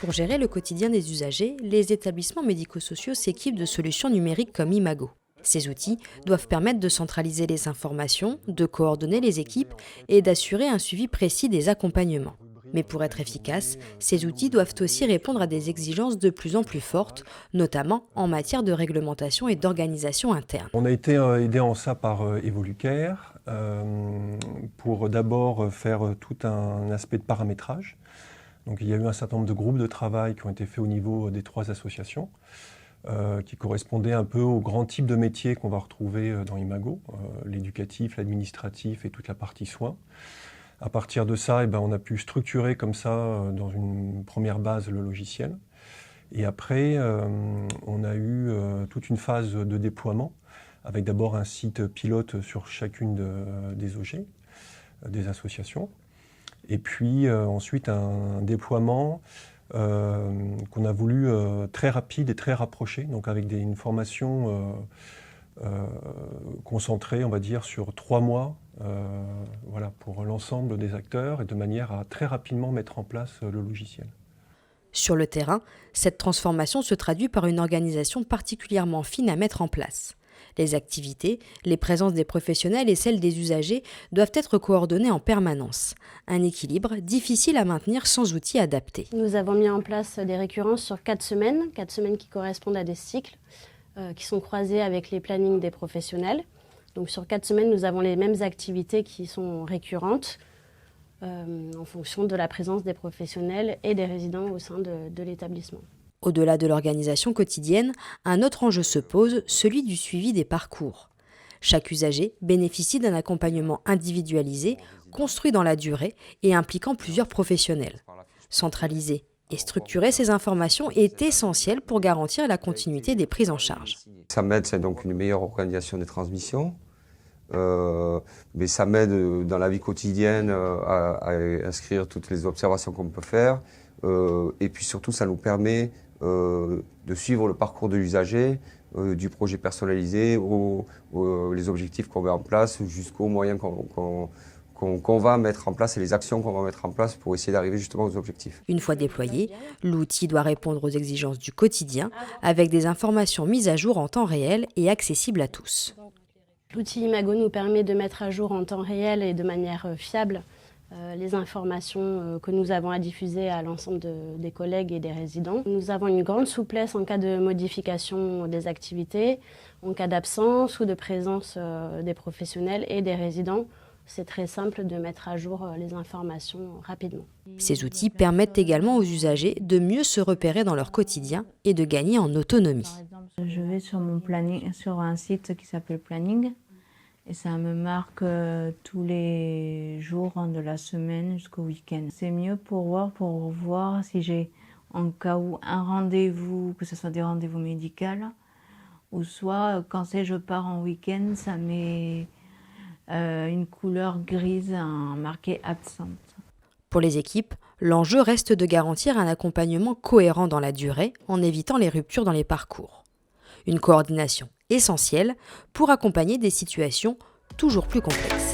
Pour gérer le quotidien des usagers, les établissements médico-sociaux s'équipent de solutions numériques comme Imago. Ces outils doivent permettre de centraliser les informations, de coordonner les équipes et d'assurer un suivi précis des accompagnements. Mais pour être efficaces, ces outils doivent aussi répondre à des exigences de plus en plus fortes, notamment en matière de réglementation et d'organisation interne. On a été aidé en ça par Evolucare pour d'abord faire tout un aspect de paramétrage. Donc, il y a eu un certain nombre de groupes de travail qui ont été faits au niveau des 3 associations qui correspondaient un peu aux grands types de métiers qu'on va retrouver dans Imago, l'éducatif, l'administratif et toute la partie soins. À partir de ça, on a pu structurer comme ça, dans une première base, le logiciel. Et après, on a eu toute une phase de déploiement, avec d'abord un site pilote sur chacune des OG, des associations. Et puis ensuite un déploiement qu'on a voulu très rapide et très rapproché, donc avec une formation concentrée, on va dire, sur 3 mois, voilà, pour l'ensemble des acteurs et de manière à très rapidement mettre en place le logiciel. Sur le terrain, cette transformation se traduit par une organisation particulièrement fine à mettre en place. Les activités, les présences des professionnels et celles des usagers doivent être coordonnées en permanence. Un équilibre difficile à maintenir sans outils adaptés. Nous avons mis en place des récurrences sur 4 semaines qui correspondent à des cycles qui sont croisés avec les plannings des professionnels. Donc sur 4 semaines, nous avons les mêmes activités qui sont récurrentes en fonction de la présence des professionnels et des résidents au sein de l'établissement. Au-delà de l'organisation quotidienne, un autre enjeu se pose, celui du suivi des parcours. Chaque usager bénéficie d'un accompagnement individualisé, construit dans la durée et impliquant plusieurs professionnels. Centraliser et structurer ces informations est essentiel pour garantir la continuité des prises en charge. Ça m'aide, c'est donc une meilleure organisation des transmissions, mais ça m'aide dans la vie quotidienne à inscrire toutes les observations qu'on peut faire, et puis surtout ça nous permet de suivre le parcours de l'usager, du projet personnalisé, les objectifs qu'on met en place, jusqu'aux moyens qu'on va mettre en place et les actions qu'on va mettre en place pour essayer d'arriver justement aux objectifs. Une fois déployé, l'outil doit répondre aux exigences du quotidien avec des informations mises à jour en temps réel et accessibles à tous. L'outil Imago nous permet de mettre à jour en temps réel et de manière fiable les informations que nous avons à diffuser à l'ensemble des collègues et des résidents. Nous avons une grande souplesse en cas de modification des activités, en cas d'absence ou de présence des professionnels et des résidents. C'est très simple de mettre à jour les informations rapidement. Ces outils permettent également aux usagers de mieux se repérer dans leur quotidien et de gagner en autonomie. Je vais sur mon planning, sur un site qui s'appelle Planning. Et ça me marque tous les jours de la semaine jusqu'au week-end. C'est mieux pour voir si j'ai en cas où un rendez-vous, que ce soit des rendez-vous médicaux, ou soit quand je pars en week-end, ça met une couleur grise marquée absente. Pour les équipes, l'enjeu reste de garantir un accompagnement cohérent dans la durée en évitant les ruptures dans les parcours. Une coordination essentielle pour accompagner des situations toujours plus complexes.